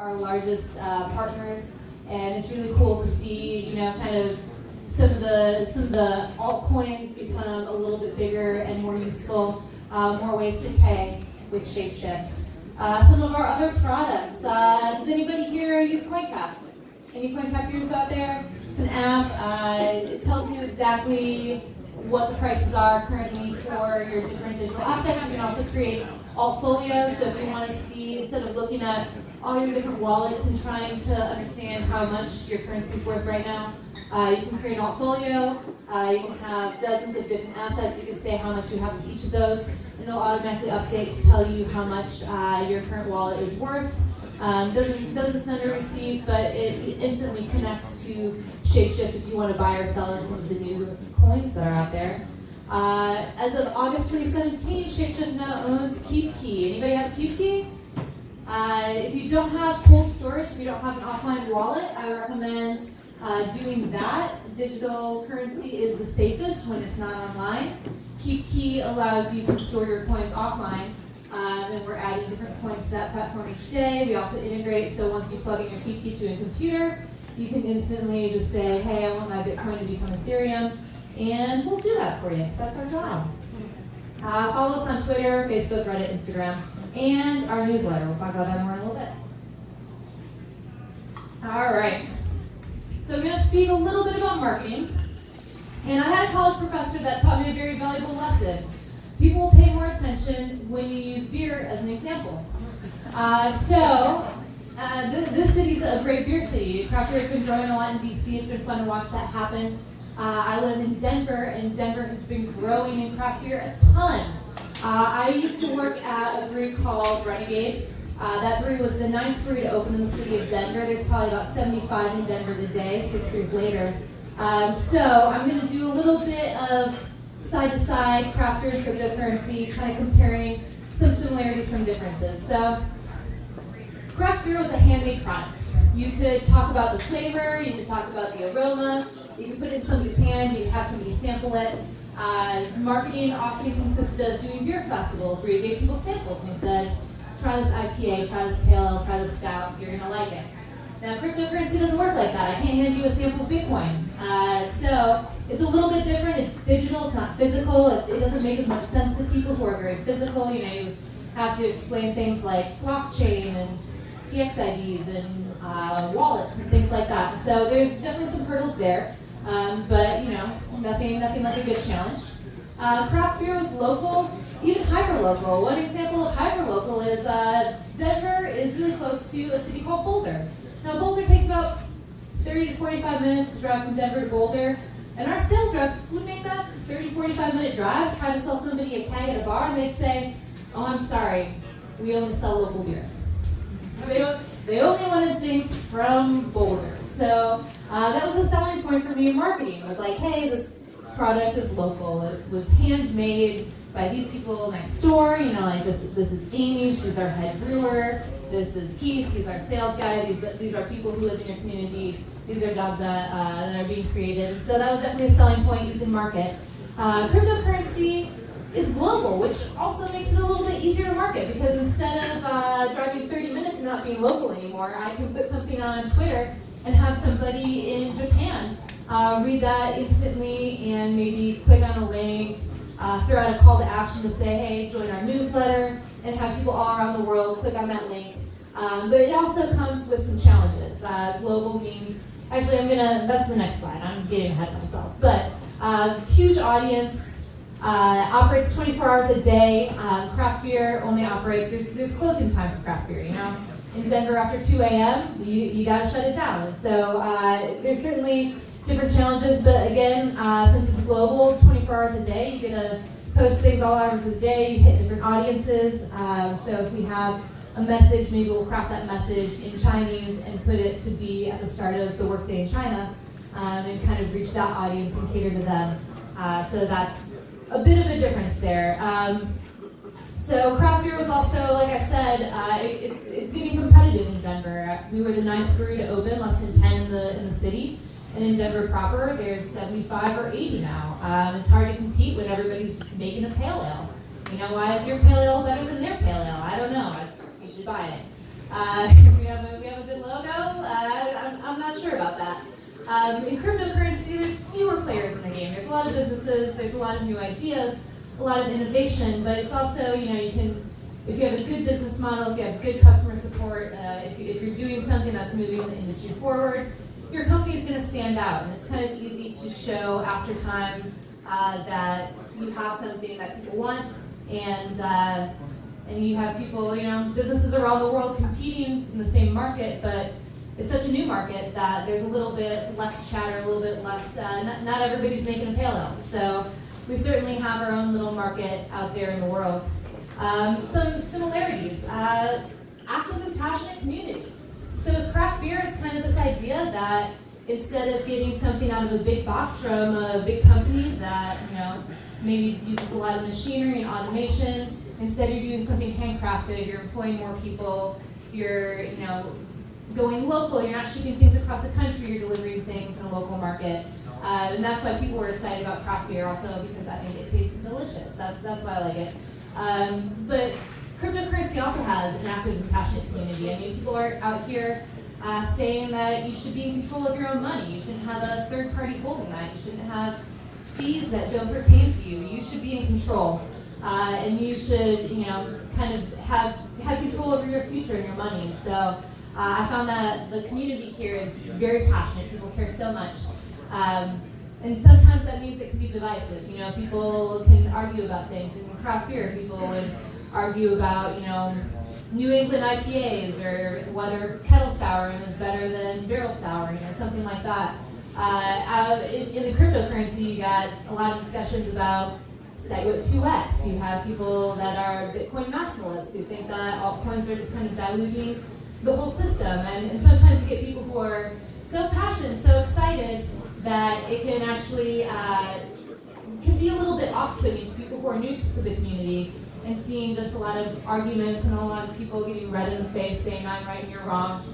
our largest partners, and it's really cool to see, kind of some of the altcoins become a little bit bigger and more useful, more ways to pay with Shapeshift. Some of our other products. Does anybody here use CoinCap? Any CoinCap users out there? It's an app. It tells you exactly what the prices are currently for your different digital assets. You can also create altfolios. So if you want to see, instead of looking at all your different wallets and trying to understand how much your currency is worth right now, you can create an altfolio. You can have dozens of different assets. You can say how much you have of each of those, and it'll automatically update to tell you how much your current wallet is worth. Doesn't send or receive, but it instantly connects to Shapeshift if you want to buy or sell in some of the new coins that are out there. As of August 2017, Shapeshift now owns KeepKey. Anybody have a KeepKey? If you don't have cold storage, if you don't have an offline wallet, I would recommend doing that. Digital currency is the safest when it's not online. KeepKey allows you to store your coins offline, and we're adding different coins to that platform each day. We also integrate, so once you plug in your KeepKey to a computer, you can instantly just say, hey, I want my Bitcoin to become Ethereum, and we'll do that for you. That's our job. Follow us on Twitter, Facebook, Reddit, Instagram, and our newsletter. We'll talk about that more in a little bit. All right. So I'm going to speak a little bit about marketing. And I had a college professor that taught me a very valuable lesson. People will pay more attention when you use beer as an example. This city's a great beer city. Craft beer has been growing a lot in DC. It's been fun to watch that happen. I live in Denver, and Denver has been growing in craft beer a ton. I used to work at a brewery called Renegade. That brewery was the 9th brewery to open in the city of Denver. There's probably about 75 in Denver today, 6 years later. So I'm going to do a little bit of side-to-side craft beer and cryptocurrency, kind of comparing some similarities, some differences. So craft beer was a handmade product. You could talk about the flavor, you could talk about the aroma, you could put it in somebody's hand, you could have somebody sample it. Marketing often consisted of doing beer festivals where you gave people samples and you said, try this IPA, try this pale ale, try this stout, you're going to like it. Now, cryptocurrency doesn't work like that. I can't hand you a sample of Bitcoin. So it's a little bit different. It's digital, it's not physical. It doesn't make as much sense to people who are very physical. You have to explain things like blockchain and TXIDs and wallets and things like that. So there's definitely some hurdles there, but nothing like a good challenge. Craft beer was local, even hyperlocal. One example of hyperlocal is Denver is really close to a city called Boulder. Now Boulder takes about 30 to 45 minutes to drive from Denver to Boulder, and our sales reps would make that 30, 45-minute drive, try to sell somebody a keg at a bar, and they'd say, oh, I'm sorry, we only sell local beer. They only wanted things from Boulder. So that was a selling point for me in marketing. It was like, hey, this product is local. It was handmade by these people next door. This is Amy, she's our head brewer. This is Keith, he's our sales guy. These are people who live in your community. These are jobs that are being created. So that was definitely a selling point used in market. Cryptocurrency is global, which also makes it a little bit easier to market because instead of driving 30 minutes and not being local anymore, I can put something on Twitter and have somebody in Japan read that instantly and maybe click on a link, throw out a call to action to say, hey, join our newsletter, and have people all around the world click on that link. But it also comes with some challenges. Global means, actually that's the next slide, I'm getting ahead of myself. But huge audience, operates 24 hours a day. Craft beer only operates, there's closing time for craft beer, In Denver after 2 a.m., you gotta shut it down. So there's certainly different challenges, but again, since it's global, 24 hours a day, you get to post things all hours of the day, you hit different audiences. So if we have a message, maybe we'll craft that message in Chinese and put it to be at the start of the workday in China, and kind of reach that audience and cater to them. So that's a bit of a difference there. So craft beer was also, like I said, it's getting competitive in Denver. We were the 9th brewery to open, less than 10 in the city. And in Denver proper, there's 75 or 80 now. It's hard to compete when everybody's making a pale ale. Why is your pale ale better than their pale ale? I don't know. You should buy it. We have a In cryptocurrency, there's fewer players in the game. There's a lot of businesses, there's a lot of new ideas, a lot of innovation, but it's also, you can, if you have a good business model, if you have good customer support, if you're doing something that's moving the industry forward, your company is going to stand out, and it's kind of easy to show after time that you have something that people want, and you have people, businesses around the world competing in the same market, but it's such a new market that there's a little bit less chatter, a little bit less, not everybody's making a pale ale. So we certainly have our own little market out there in the world. Some similarities, active and passionate community. So with craft beer, it's kind of this idea that instead of getting something out of a big box from a big company that, maybe uses a lot of machinery and automation, instead you're doing something handcrafted, you're employing more people, you're, going local, you're not shipping things across the country, you're delivering things in a local market. And that's why people were excited about craft beer also, because I think it tastes delicious. That's why I like it. But cryptocurrency also has an active and passionate community. I mean, people are out here saying that you should be in control of your own money. You shouldn't have a third party holding that. You shouldn't have fees that don't pertain to you. You should be in control. And you should, kind of have control over your future and your money. So I found that the community here is very passionate. People care so much. And sometimes that means it can be divisive. People can argue about things. In craft beer, people would argue about, New England IPAs or whether kettle souring is better than barrel souring or something like that. In the cryptocurrency, you got a lot of discussions about SegWit 2x. You have people that are Bitcoin maximalists who think that altcoins are just kind of diluting the whole system. And sometimes you get people who are so passionate, so excited that it can actually can be a little bit off-putting to people who are new to the community and seeing just a lot of arguments and a lot of people getting red in the face saying I'm right and you're wrong.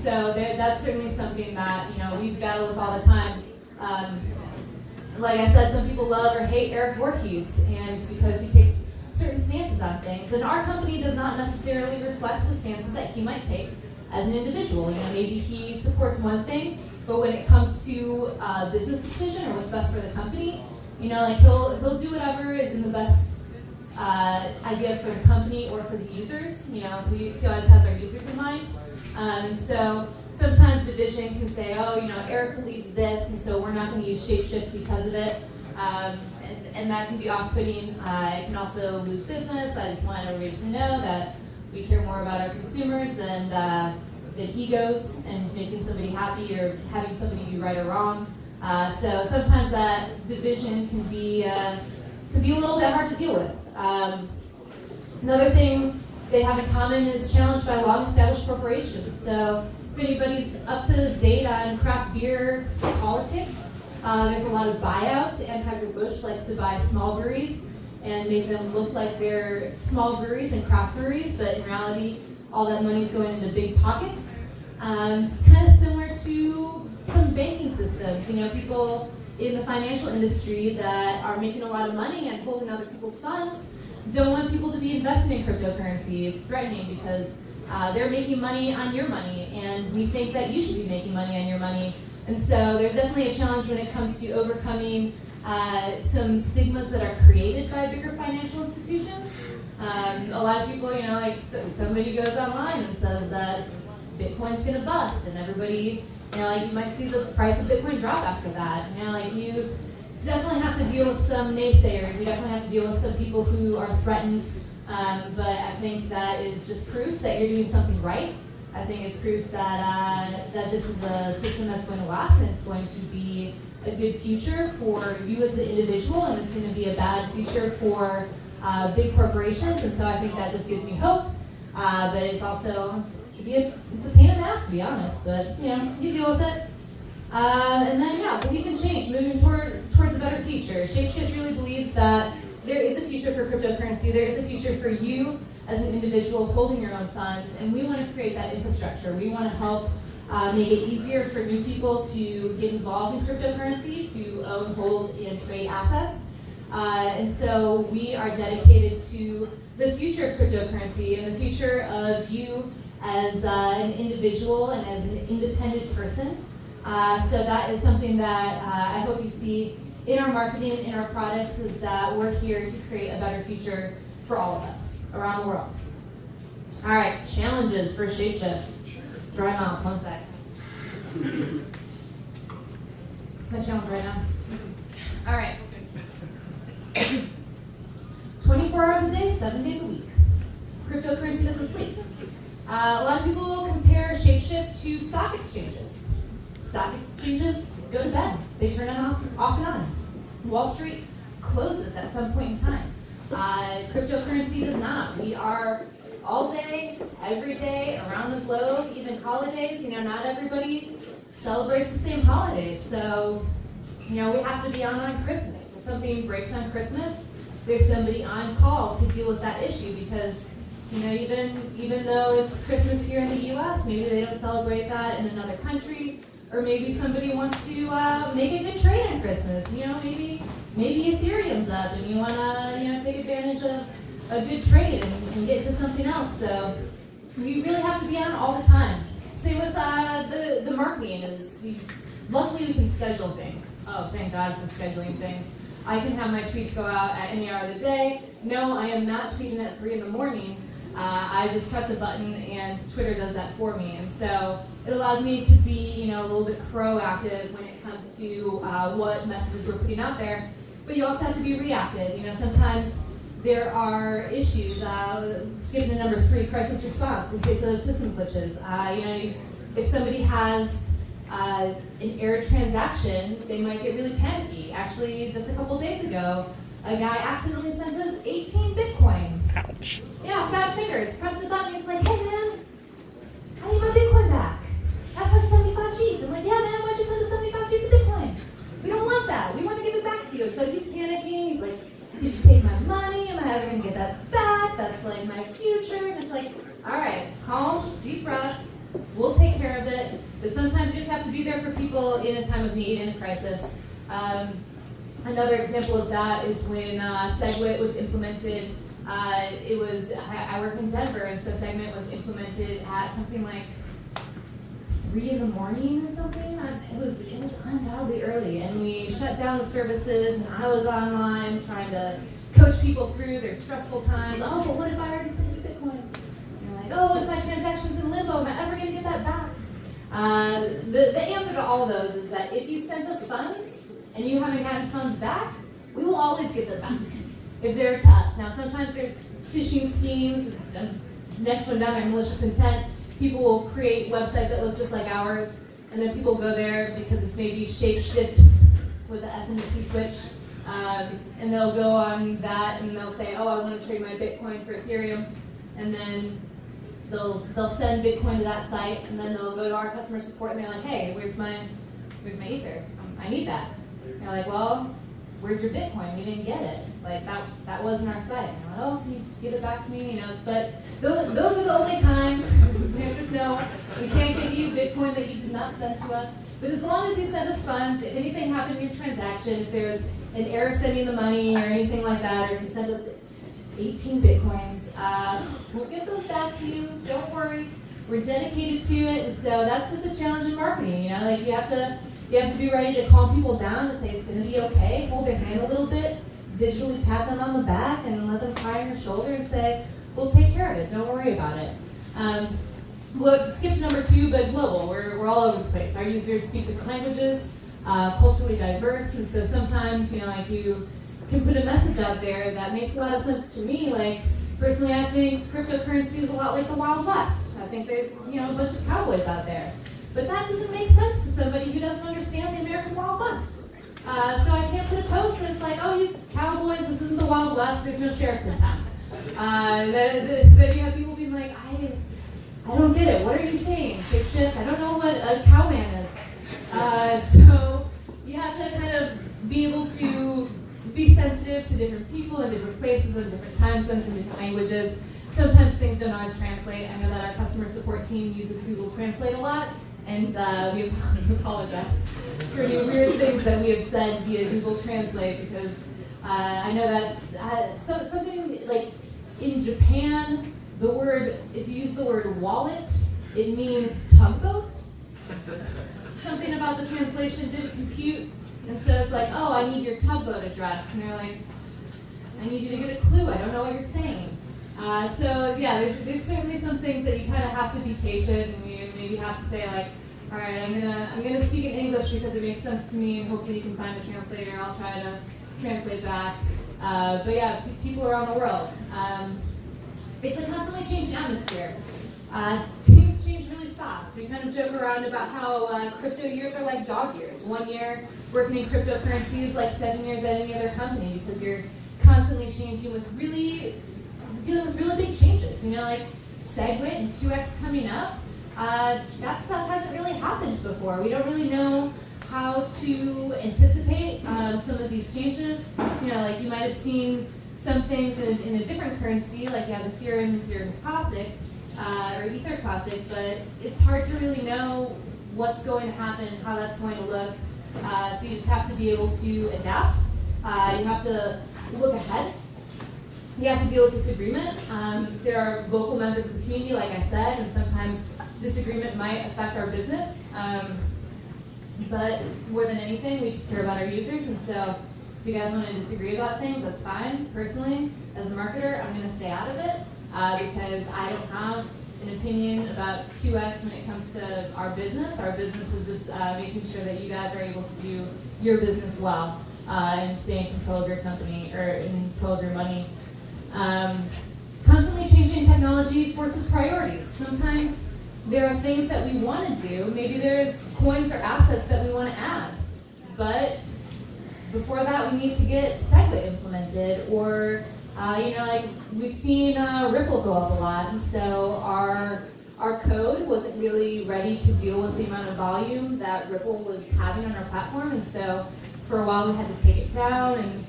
So that's certainly something that we battle with all the time. Like I said, some people love or hate Eric Voorhees, and it's because he takes certain stances on things. And our company does not necessarily reflect the stances that he might take as an individual. Maybe he supports one thing, but when it comes to a business decision or what's best for the company, he'll do whatever is in the best idea for the company or for the users. He always has our users in mind. So sometimes division can say, Eric believes this, and so we're not going to use Shapeshift because of it. And that can be off-putting. It can also lose business. I just want everybody to know that we care more about our consumers than egos and making somebody happy or having somebody be right or wrong. So sometimes that division can be a little bit hard to deal with. Another thing they have in common is challenged by long-established corporations. So if anybody's up to date on craft beer politics, there's a lot of buyouts. Anheuser-Busch likes to buy small breweries and make them look like they're small breweries and craft breweries, but in reality, all that money is going into big pockets. It's kind of similar to some banking systems. People in the financial industry that are making a lot of money and holding other people's funds don't want people to be investing in cryptocurrency. It's threatening because they're making money on your money, and we think that you should be making money on your money. And so there's definitely a challenge when it comes to overcoming some stigmas that are created by bigger financial institutions. A lot of people, somebody goes online and says that Bitcoin's gonna bust, and everybody, you might see the price of Bitcoin drop after that. You definitely have to deal with some naysayers. You definitely have to deal with some people who are threatened. But I think that is just proof that you're doing something right. I think it's proof that this is a system that's going to last, and it's going to be a good future for you as an individual, and it's going to be a bad future for big corporations. And so I think that just gives me hope. But it's also it's a pain in the ass, to be honest. But you deal with it. And then believe in change, moving towards a better future. Shapeshift really believes that there is a future for cryptocurrency. There is a future for you as an individual holding your own funds, and we want to create that infrastructure. We want to help make it easier for new people to get involved in cryptocurrency, to own, hold, and trade assets. And so we are dedicated to the future of cryptocurrency and the future of you as an individual and as an independent person. So that is something that I hope you see in our marketing, in our products, is that we're here to create a better future for all of us around the world. All right, challenges for Shapeshift. Dry mouth, 1 sec. It's my challenge right now. All right. 24 hours a day, 7 days a week. Cryptocurrency doesn't sleep. A lot of people compare Shapeshift to stock exchanges. Stock exchanges go to bed. They turn it off and on. Wall Street closes at some point in time. Cryptocurrency does not. We are all day, every day, around the globe, even holidays. Not everybody celebrates the same holidays. So, we have to be on Christmas. If something breaks on Christmas, there's somebody on call to deal with that issue because, even though it's Christmas here in the U.S., maybe they don't celebrate that in another country, or maybe somebody wants to make a good trade on Christmas. Maybe Ethereum's up and you want to, take advantage of a good trade and get to something else. So we really have to be on all the time. Same with the marketing is luckily we can schedule things. Oh, thank God for scheduling things. I can have my tweets go out at any hour of the day. No, I am not tweeting at 3 in the morning. I just press a button and Twitter does that for me. And so it allows me to be, a little bit proactive when it comes to what messages we're putting out there. But you also have to be reactive. Sometimes there are issues. Skipping to number 3, crisis response in case of system glitches. If somebody has an error transaction, they might get really panicky. Actually, just a couple days ago, a guy accidentally sent us 18 Bitcoin. Ouch. Yeah, fat fingers. Pressed the button. He's like, hey man, I need my Bitcoin back. That's like 75 G's. I'm like, yeah man, why'd you send us 75 G's of Bitcoin? We don't want that. We want to give it back to you. And so he's panicking. He's like, did you take my money? Am I ever going to get that back? That's like my future. And it's like, all right, calm, deep breaths. We'll take care of it. But sometimes you just have to be there for people in a time of need, in a crisis. Another example of that is when SegWit was implemented. I work in Denver, and so Segment was implemented at something like 3 in the morning or something. It was ungodly early, and we shut down the services, and I was online trying to coach people through their stressful times. Oh, but what if I already sent you Bitcoin? And you're like, oh, if my transaction's in limbo, am I ever going to get that back? The answer to all those is that if you sent us funds and you haven't gotten funds back, we will always get them back if they're to us. Now, sometimes there's phishing schemes. Next one down there, malicious intent. People will create websites that look just like ours, and then people go there because it's maybe Shapeshift with the F and the T switch, and they'll go on that and they'll say, oh, I want to trade my Bitcoin for Ethereum, and then they'll send Bitcoin to that site, and then they'll go to our customer support and they're like, hey, where's my Ether? I need that. And you're like, well, where's your Bitcoin? We didn't get it. Like that wasn't our site. And I'm like, oh, can you give it back to me? But those are the only times. The answer is no. We can't give you Bitcoin that you did not send to us. But as long as you send us funds, if anything happened in your transaction, if there's an error sending the money or anything like that, or if you send us 18 Bitcoins, we'll get those back to you. Don't worry. We're dedicated to it. And so that's just a challenge in marketing. Like you have to be ready to calm people down and say it's going to be okay, hold their hand a little bit, digitally pat them on the back and let them cry on your shoulder and say, we'll take care of it, don't worry about it. We'll skip to number 2, but global. We're all over the place. Our users speak different languages, culturally diverse, and so sometimes, like you can put a message out there that makes a lot of sense to me. Like, personally, I think cryptocurrency is a lot like the Wild West. I think there's, a bunch of cowboys out there. But that doesn't make sense to somebody who doesn't understand the American Wild West. So I can't put a post that's like, oh, you cowboys, this isn't the Wild West, there's no sheriffs in town. Then you have people being like, I don't get it, what are you saying? Shapeshift, I don't know what a cowman is. So you have to kind of be able to be sensitive to different people in different places and different time zones and different languages. Sometimes things don't always translate. I know that our customer support team uses Google Translate a lot. And we apologize for any weird things that we have said via Google Translate because I know that's something like in Japan, if you use the word wallet, it means tugboat. something about the translation didn't compute, and so it's like, oh, I need your tugboat address, and they're like, I need you to get a clue, I don't know what you're saying. So yeah, there's certainly some things that you kind of have to be patient, and you maybe have to say like, all right, I'm gonna speak in English because it makes sense to me, and hopefully you can find a translator. I'll try to translate back. But yeah, people around the world. It's a constantly changing atmosphere. Things change really fast. We kind of joke around about how crypto years are like dog years. 1 year working in cryptocurrency is like 7 years at any other company because you're constantly changing with dealing with really big changes. You know, like SegWit and 2x coming up. That stuff hasn't really happened before. We don't really know how to anticipate some of these changes. You know, like you might have seen some things in a different currency, like you have Ethereum Classic, or Ether Classic, but it's hard to really know what's going to happen, how that's going to look. So you just have to be able to adapt. You have to look ahead. You have to deal with disagreement. There are vocal members of the community, like I said, and sometimes disagreement might affect our business. But more than anything, we just care about our users, and so if you guys want to disagree about things, that's fine. Personally, as a marketer, I'm going to stay out of it because I don't have an opinion about 2x when it comes to our business. Our business is just making sure that you guys are able to do your business well and stay in control of your company or in control of your money. Constantly changing technology forces priorities. Sometimes there are things that we want to do. Maybe there's coins or assets that we want to add, but before that, we need to get SegWit implemented, or like we've seen Ripple go up a lot, and so our code wasn't really ready to deal with the amount of volume that Ripple was having on our platform, and so for a while we had to take it down, and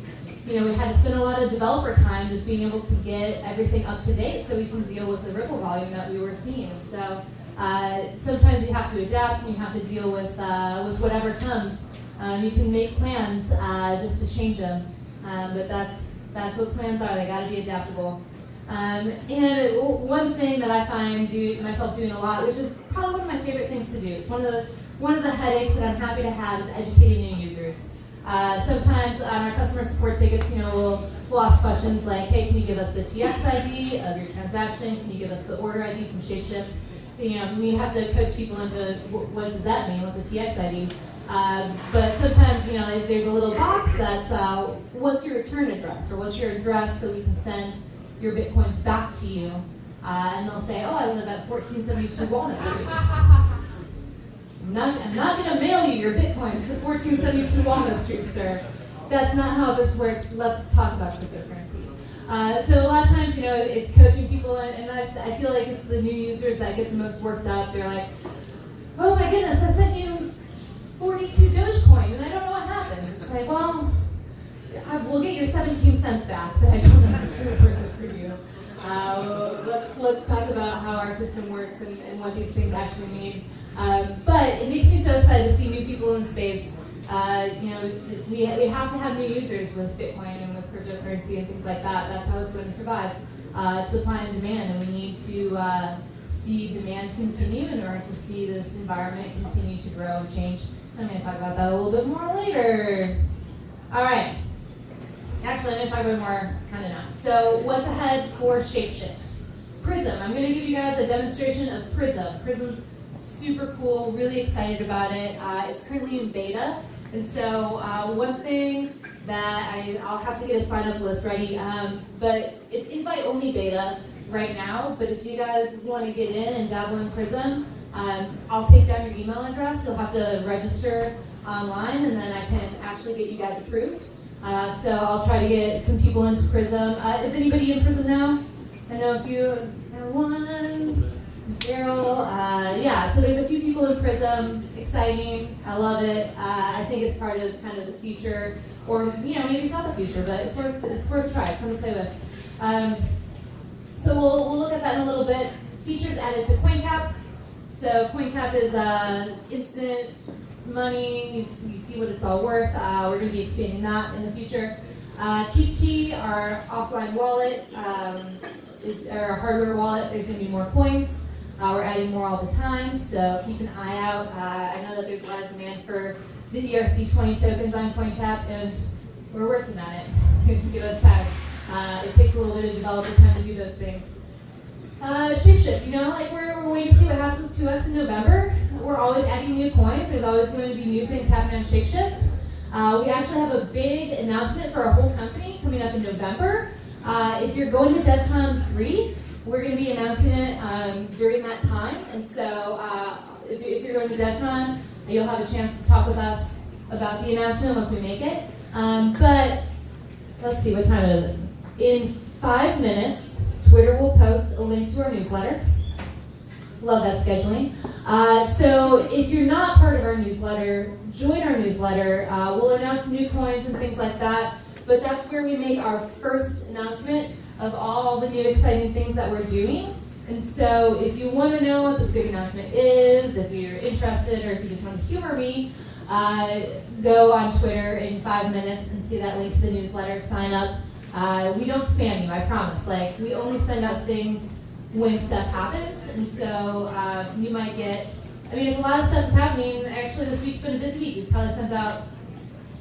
we had to spend a lot of developer time just being able to get everything up to date so we can deal with the Ripple volume that we were seeing. And so sometimes you have to adapt, and you have to deal with whatever comes. You can make plans just to change them, but that's what plans are. They got to be adaptable. And one thing that I find myself doing a lot, which is probably one of my favorite things to do, it's one of the headaches that I'm happy to have, is educating new users. Sometimes on our customer support tickets, we'll ask questions like, hey, can you give us the TX ID of your transaction? Can you give us the order ID from Shapeshift? We have to coach people into what does that mean? What's a TX ID? But sometimes, there's a little box that's what's your return address, or what's your address so we can send your Bitcoins back to you. And they'll say, oh, I live at 1472 Walnut Street. I'm not going to mail you your Bitcoins to 1472 Walnut Street, sir. That's not how this works. Let's talk about cryptocurrency. So a lot of times, it's coaching people, and I feel like it's the new users that get the most worked up. They're like, oh my goodness, I sent you 42 Dogecoin, and I don't know what happened. It's like, well, we'll get your 17 cents back, but I don't know if it's going to work out for you. Let's talk about how our system works and what these things actually mean. But it makes me so excited to see new people in the space. We have to have new users with Bitcoin and with cryptocurrency and things like that. That's how it's going to survive. It's supply and demand, and we need to see demand continue in order to see this environment continue to grow and change. I'm going to talk about that a little bit more later. All right. Actually, I'm going to talk about it more kind of now. So what's ahead for Shapeshift? Prism. I'm going to give you guys a demonstration of Prism. Prism's super cool, really excited about it. It's currently in beta. And so one thing that I'll have to get a sign-up list ready, but it's invite-only beta right now. But if you guys want to get in and dabble in Prism, I'll take down your email address. You'll have to register online, and then I can actually get you guys approved. So I'll try to get some people into Prism. Is anybody in Prism now? I know a few. One, Daryl. Yeah, so there's a few people in Prism. Exciting. I love it. I think it's part of kind of the future, or maybe it's not the future, but it's worth a try. It's fun to play with. So we'll look at that in a little bit. Features added to CoinCap. So CoinCap is instant money. You see what it's all worth. We're going to be expanding that in the future. KeepKey, our offline wallet, is our hardware wallet. There's going to be more coins. We're adding more all the time, so keep an eye out. I know that there's a lot of demand for the ERC20 tokens on CoinCap, and we're working on it. Give us time. It takes a little bit of developer time to do those things. Shapeshift, we're waiting to see what happens with 2x in November. We're always adding new coins. There's always going to be new things happening on Shapeshift. We actually have a big announcement for our whole company coming up in November. If you're going to DevCon 3, we're going to be announcing it during that time. And so if you're going to DevCon, you'll have a chance to talk with us about the announcement once we make it. But let's see, what time is it? In 5 minutes, Twitter will post a link to our newsletter. Love that scheduling. So if you're not part of our newsletter, join our newsletter. We'll announce new coins and things like that. But that's where we make our first announcement of all the new exciting things that we're doing. And so if you want to know what this big announcement is, if you're interested, or if you just want to humor me, go on Twitter in 5 minutes and see that link to the newsletter, sign up. We don't spam you, I promise. We only send out things when stuff happens. And so you might get, if a lot of stuff is happening, actually this week's been a busy week. We've probably sent out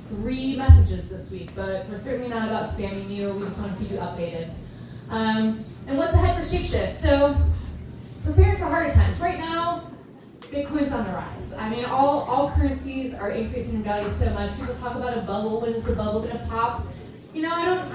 3 messages this week, but we're certainly not about spamming you. We just want to keep you updated. And what's ahead for Shapeshift? So, preparing for harder times. Right now, Bitcoin's on the rise. All currencies are increasing in value so much. People talk about a bubble. When is the bubble going to pop? I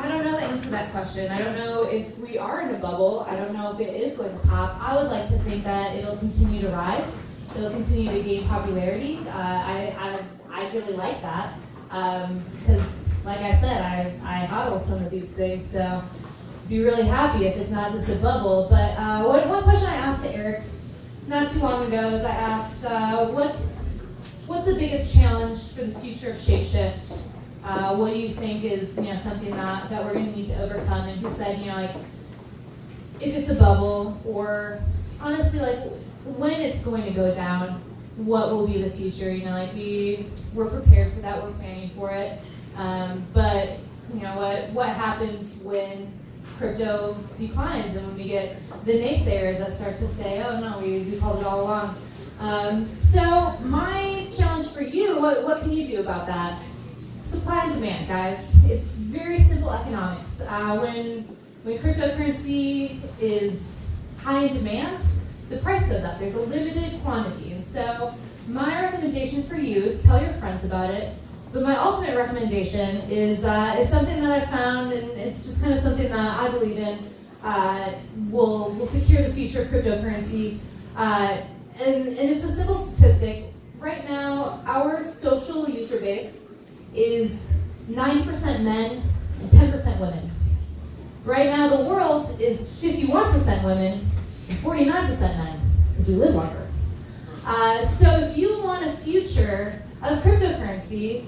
don't know the answer to that question. I don't know if we are in a bubble. I don't know if it is going to pop. I would like to think that it'll continue to rise. It'll continue to gain popularity. I really like that. Because, like I said, I hodl some of these things, so be really happy if it's not just a bubble. But one question I asked to Eric not too long ago is I asked, what's the biggest challenge for the future of Shapeshift? What do you think is something that we're going to need to overcome? And he said, if it's a bubble, or honestly, when it's going to go down, what will be the future? We're prepared for that, we're planning for it. But what happens when crypto declines and when we get the naysayers that start to say, oh no, we called it all along. So my challenge for you, what can you do about that? Supply and demand, guys. It's very simple economics. When cryptocurrency is high in demand, the price goes up. There's a limited quantity. And so my recommendation for you is tell your friends about it. But my ultimate recommendation is something that I found, and it's just kind of something that I believe in, will secure the future of cryptocurrency. And it's a simple statistic. Right now, our social user base is 90% men and 10% women. Right now, the world is 51% women and 49% men, because we live longer. So if you want a future of cryptocurrency,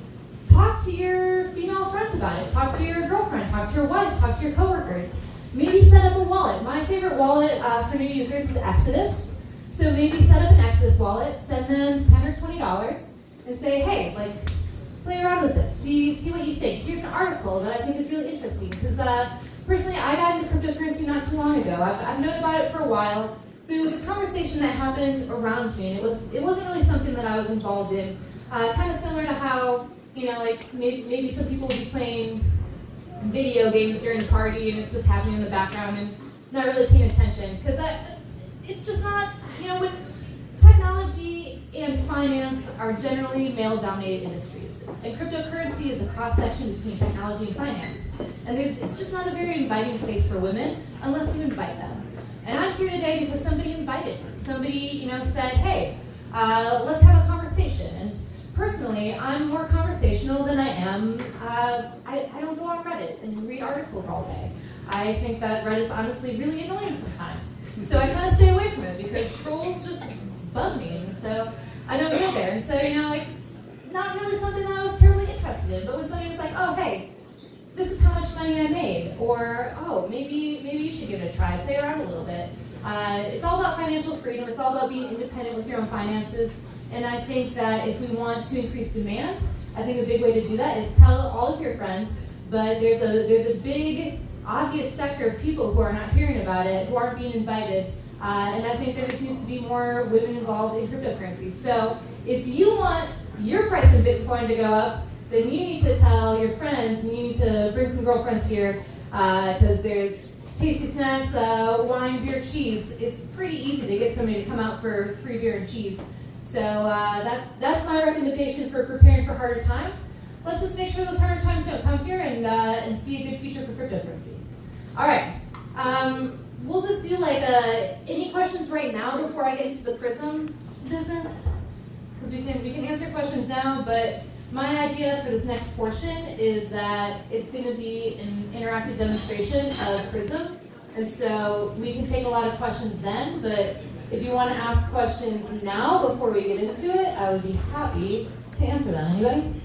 talk to your female friends about it. Talk to your girlfriend, talk to your wife, talk to your coworkers. Maybe set up a wallet. My favorite wallet for new users is Exodus. So maybe set up an Exodus wallet, send them $10 or $20, and say, hey, play around with this. See what you think. Here's an article that I think is really interesting. Because personally, I got into cryptocurrency not too long ago. I've known about it for a while. But it was a conversation that happened around me, and it wasn't really something that I was involved in. Kind of similar to how, maybe some people will be playing video games during a party, and it's just happening in the background, and not really paying attention. Because it's just not, when technology and finance are generally male-dominated industries. And cryptocurrency is a cross-section between technology and finance. And it's just not a very inviting place for women unless you invite them. And I'm here today because somebody invited me. Somebody, said, hey, let's have a conversation. And personally, I'm more conversational than I am. I don't go on Reddit and read articles all day. I think that Reddit's honestly really annoying sometimes. So I kind of stay away from it because trolls just bug me. And so I don't go there. And so, it's not really something that I was terribly interested in. But when somebody was like, oh, hey, this is how much money I made, or oh, maybe you should give it a try, play around a little bit. It's all about financial freedom. It's all about being independent with your own finances. And I think that if we want to increase demand, I think a big way to do that is tell all of your friends. But there's a big, obvious sector of people who are not hearing about it, who aren't being invited. And I think there just needs to be more women involved in cryptocurrency. So if you want your price of Bitcoin to go up, then you need to tell your friends, and you need to bring some girlfriends here, because there's tasty snacks, wine, beer, cheese. It's pretty easy to get somebody to come out for free beer and cheese. So that's my recommendation for preparing for harder times. Let's just make sure those harder times don't come here and see a good future for cryptocurrency. All right. We'll just do like any questions right now before I get into the Prism business, because we can answer questions now. But my idea for this next portion is that it's going to be an interactive demonstration of Prism, and so we can take a lot of questions then. But if you want to ask questions now before we get into it, I would be happy to answer them. Anybody?